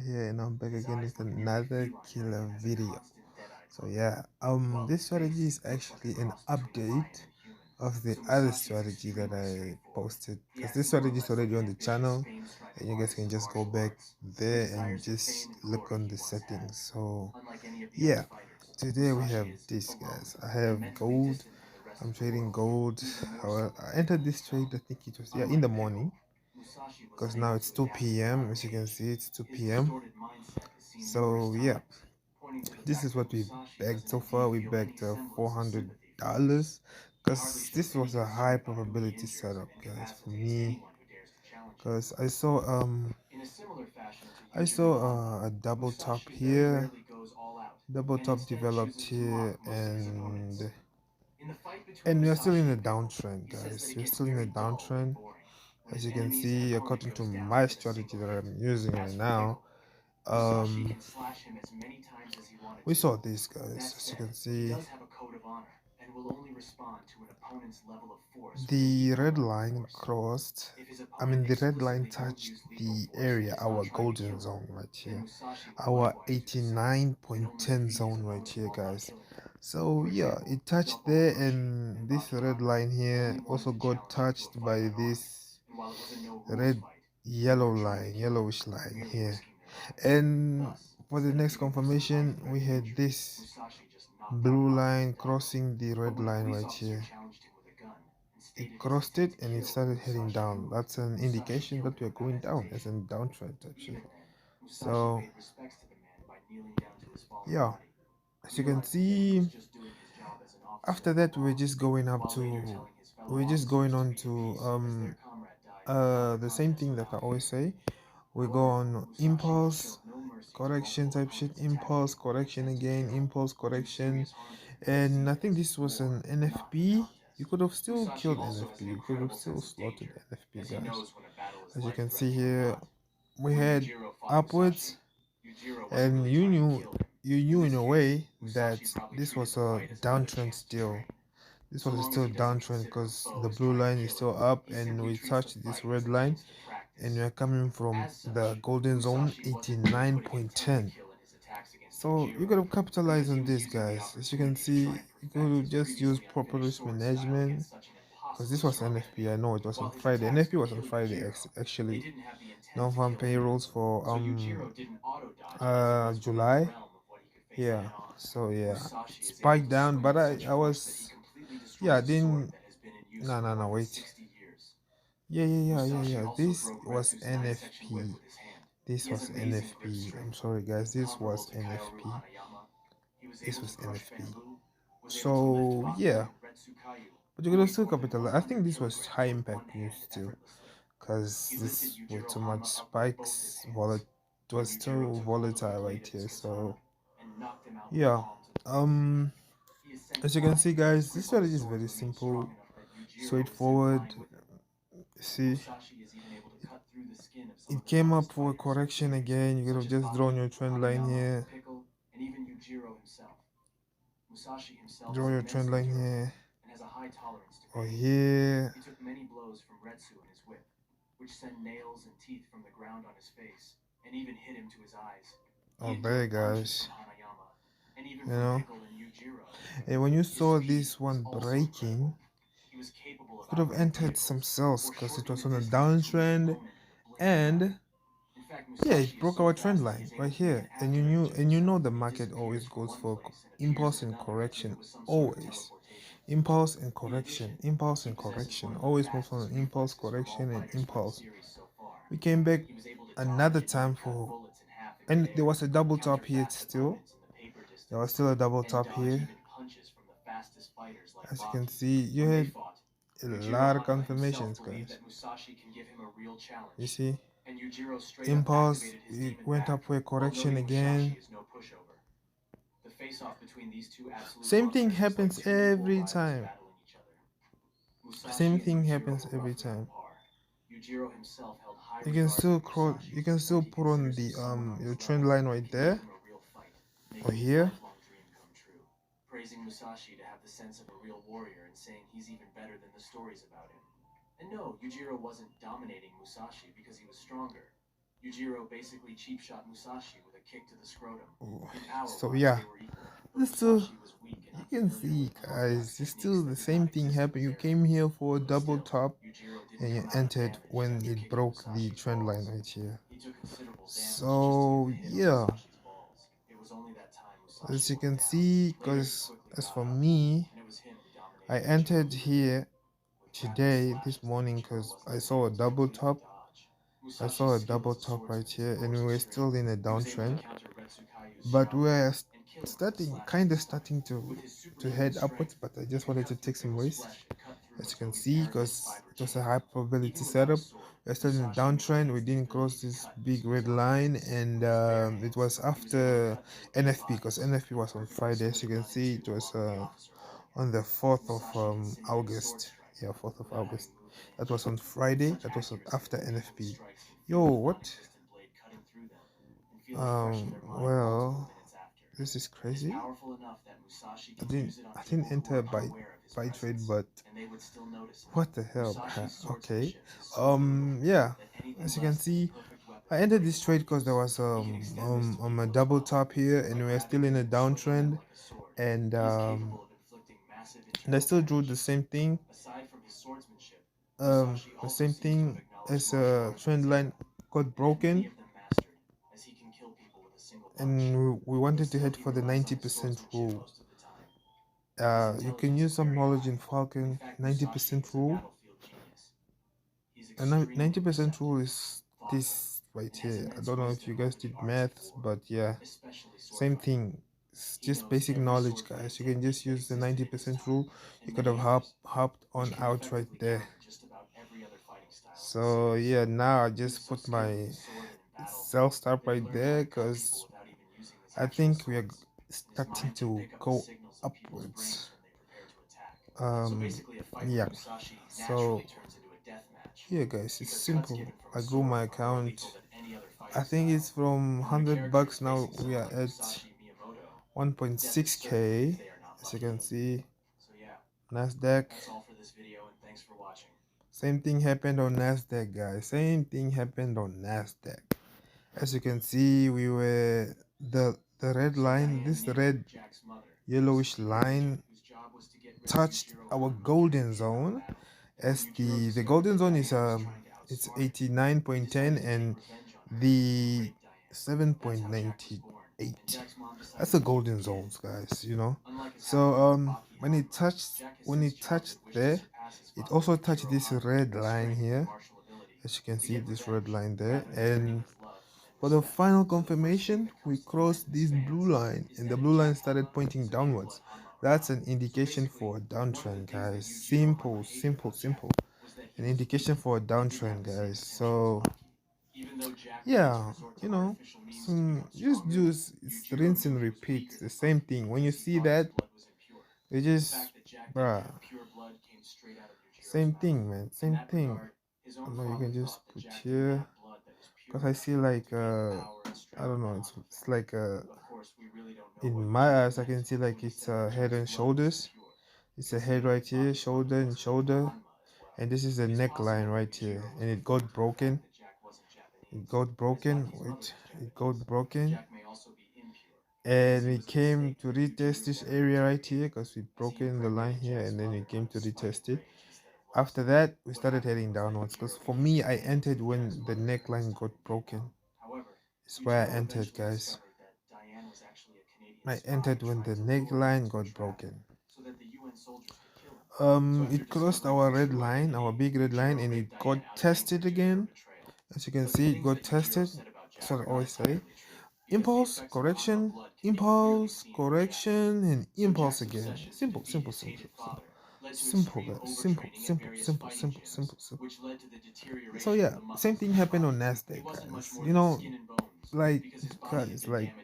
here, and I'm back again with another killer video. So yeah, this strategy is actually an update of the other strategy that I posted, because this strategy is already on the channel and you guys can just go back there and just look on the settings. So yeah, today we have this, guys. I have gold. I'm trading gold. I entered this trade, I think it was, yeah, in the morning, because now it's 2 p.m. As you can see, it's 2 p.m. So yeah, this is what we bagged so far. We bagged $400, because this was a high probability setup, guys, for me, because I saw a double top here, double top developed here, and we are still in a downtrend, guys. We're still in a downtrend. As you can see, according to my strategy that I'm using right now, um we saw this, guys. As you can see, the red line crossed, the red line touched the area, our golden zone right here, our 89.10 zone right here, guys. So yeah, it touched there, and this red line here also got touched by this red yellowish line here. And for the next confirmation, we had this blue line crossing the red line right here. It crossed it and it started heading down. That's an indication that we're going down, as in downtrend type shit. So yeah, as you can see, after that we're just going on to the same thing that I always say. We go on impulse correction type shit, impulse correction again, impulse correction. And I think this was an NFP. You could have still killed NFP, you could have still slaughtered NFP, guys. As you can see here, we had upwards, and you knew in a way that this was a downtrend still. This was still downtrend, because the blue line is still up and we touched this red line, and we are coming from the golden zone 89.10. So you gotta capitalize on this, guys. As you can see, you could just use proper risk management, because this was NFP. I know it was on Friday. NFP was on Friday, actually. Non-farm payrolls for July. Yeah. So yeah, it spiked down, but I was, yeah, I didn't. No, wait. Yeah. This was NFP. This was NFP. I'm sorry, guys. This was NFP. This was NFP. So yeah, but you're gonna still capitalize. I think this was high impact news still, because this with too much spikes, it was still volatile right here. So yeah, um, as you can see, guys, this strategy is very simple, straightforward. See, it came up for a correction again. You could have just drawn your trend line here. Draw your trend line here or here. Oh, there, guys. You know, and when you saw this one breaking, you could have entered some sales, because it was on a downtrend, and yeah, it broke our trend line right here. And you know the market always goes for impulse and correction, always. Impulse and correction, impulse and correction, always moves on impulse, correction, and impulse. We came back another time for, and there was a double top here still. There was still a double top here. As you can see, you had a lot of confirmations, guys. You see, impulse, it went up for a correction again. Same thing happens every time. Same thing happens every time. You can still cross, you can still put on the your trend line right there or here. Oh, so yeah, it's still, you can see, guys, it's still the same thing happened. You came here for a double top and you entered when it broke the trend line right here. So yeah, as you can see, because as for me, I entered here today this morning because I saw a double top. I saw a double top right here, and we were still in a downtrend, but we're starting, kind of starting to head upwards. But I just wanted to take some risk, as you can see, because it was a high probability setup. We're still in a downtrend. We didn't cross this big red line, and it was after NFP, because NFP was on Friday. As you can see, it was on the 4th of August. Yeah, 4th of August. That was on Friday. That was after NFP. Yo, what? Well, this is crazy. I didn't enter by trade, but what the hell, bruh? Okay. Yeah. As you can see, I entered this trade because there was a double top here, and we're still in a downtrend, and I still drew the same thing. The same thing as a trend line got broken, and we wanted to head for the 90% rule. You can use some knowledge in Falcon. 90% rule, and 90% rule is this right here. I don't know if you guys did maths, but yeah, same thing. It's just basic knowledge, guys. You can just use the 90% rule. You could have hopped on out right there. So yeah, now I just put my sell stop right there because I think we are starting to go upwards. Yeah. So yeah, guys, it's simple. I grew my account. I think it's from $100 now. We are at 1.6k, as you can see. Nasdaq. Same thing happened on Nasdaq, guys. Same thing happened on Nasdaq. As you can see, we were the red line, this red yellowish line touched our golden zone, as the golden zone is it's 89.10 and the 7.98. That's the golden zones, guys, you know. So when it touched there, it also touched this red line here, as you can see, this red line there. And for the final confirmation, we crossed this blue line, and the blue line started pointing downwards. That's an indication for a downtrend, guys. Simple, simple, simple. An indication for a downtrend, guys. So yeah, you know, just do rinse and repeat. The same thing. When you see that, you just, bruh, same thing, man. Same thing. No, you can just put here, because I see like I don't know. It's like in my eyes I can see like it's head and shoulders. It's a head right here, shoulder and shoulder, and this is the neckline right here, and it got broken. It got broken. Wait, it got broken, and we came to retest this area right here because we broken the line here, and then we came to retest it. After that, we started heading downwards because for me, I entered when the neckline got broken. It's where I entered, guys. I entered when the neckline got broken. It crossed our red line, our big red line, and it got tested again. As you can see, it got tested. That's what I always say. Impulse, correction, impulse, correction, and impulse again. Simple, simple, simple, simple. Simple, guys. Simple, simple, simple, simple, simple, simple. So yeah, same thing happened on Nasdaq, guys. You know, like, guys, like,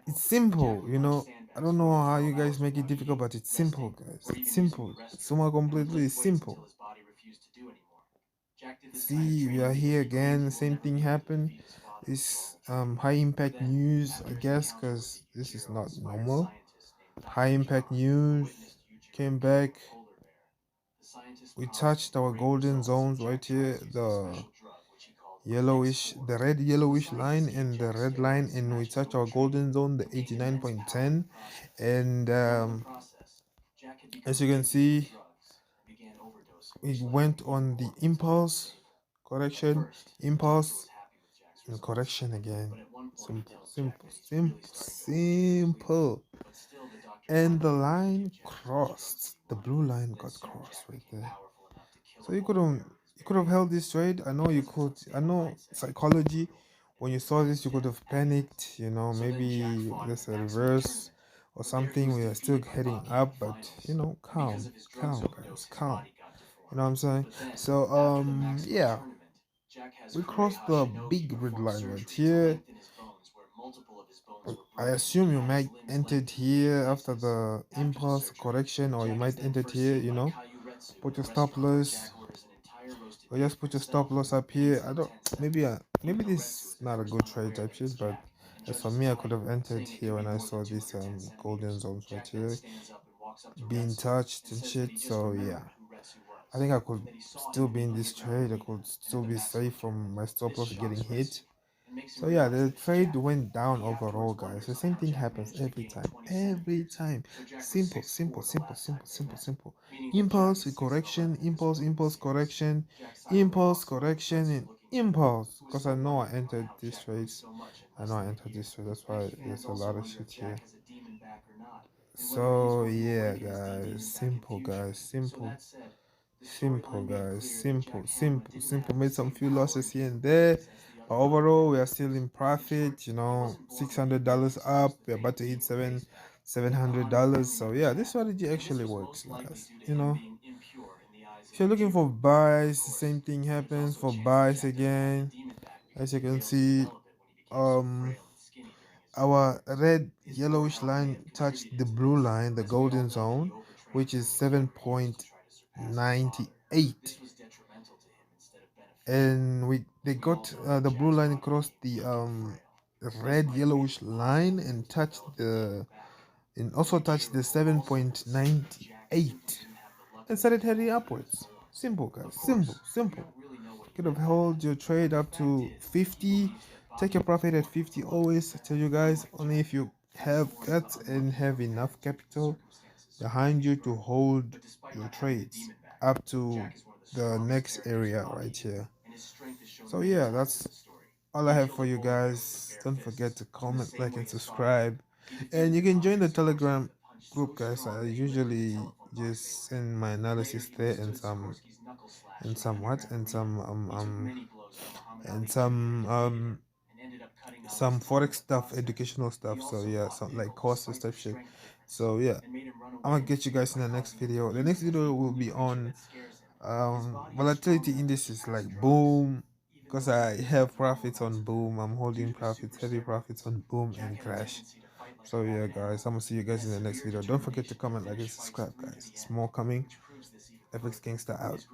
it's simple, you know. I don't know how you guys make it difficult, but it's simple, guys. It's simple. Soma completely simple. See, we are here again. Same thing happened. It's high impact news, I guess, because this is not normal. High impact news came back. We touched our golden zones right here. yellowish, the red yellowish line and the red line, and we touch our golden zone, the 89.10. And as you can see, it went on the impulse, correction, impulse, and correction again. Simple, simple, simple, simple. And the line crossed. The blue line got crossed right there. So you could have held this trade. I know you could. I know psychology. When you saw this, you could have panicked. Maybe there's a reverse or something. We are still heading up, but calm, calm, guys, calm. You know what I'm saying? So yeah, we crossed the big red line right here. I assume you might entered here after the impulse correction, or you might entered here. Put your stop loss, or just put your stop loss up here. I don't. Maybe this is not a good trade type shit, but as for me, I could have entered here when I saw these golden zones right here being touched and shit. So yeah, I think I could still be in this trade. I could still be safe from my stop loss getting hit. So yeah, the trade went down overall, guys. The same thing happens every time. Every time. Simple, simple, simple, simple, simple, simple. Impulse, correction, impulse, impulse, correction, impulse, correction, and impulse. Because I know I entered this trade. I know I entered this trade. That's why there's a lot of shit here. So yeah, guys. Simple, guys. Simple. Simple, guys. Simple, simple, simple. Made some few losses here and there. But overall, we are still in profit. $600 up. We're about to hit $700. So yeah, this strategy actually works, guys. If you're looking for buys, the same thing happens for buys again. As you can see, um, our red yellowish line touched the blue line, the golden zone, which is 7.98, and they got the blue line across the red yellowish line and also touched the 7.98 and started heading upwards. Simple, guys. Simple, simple. Could have held your trade up to 50. Take your profit at 50. Always tell you guys, only if you have guts and have enough capital behind you to hold your trades up to the next area right here. So yeah, that's all I have for you guys. Don't forget to comment, like, and subscribe. And you can join the Telegram group, guys. I usually just send my analysis there and some what and some forex stuff, educational stuff. So yeah, some like courses type shit. So yeah, I'm gonna get you guys in the next video. The next video will be on volatility indices like boom, because I have profits on boom. I'm holding profits, heavy profits on boom and crash. So yeah, guys, I'm gonna see you guys in the next video. Don't forget to comment, like, and subscribe, guys. It's more coming. FX Gangsta out.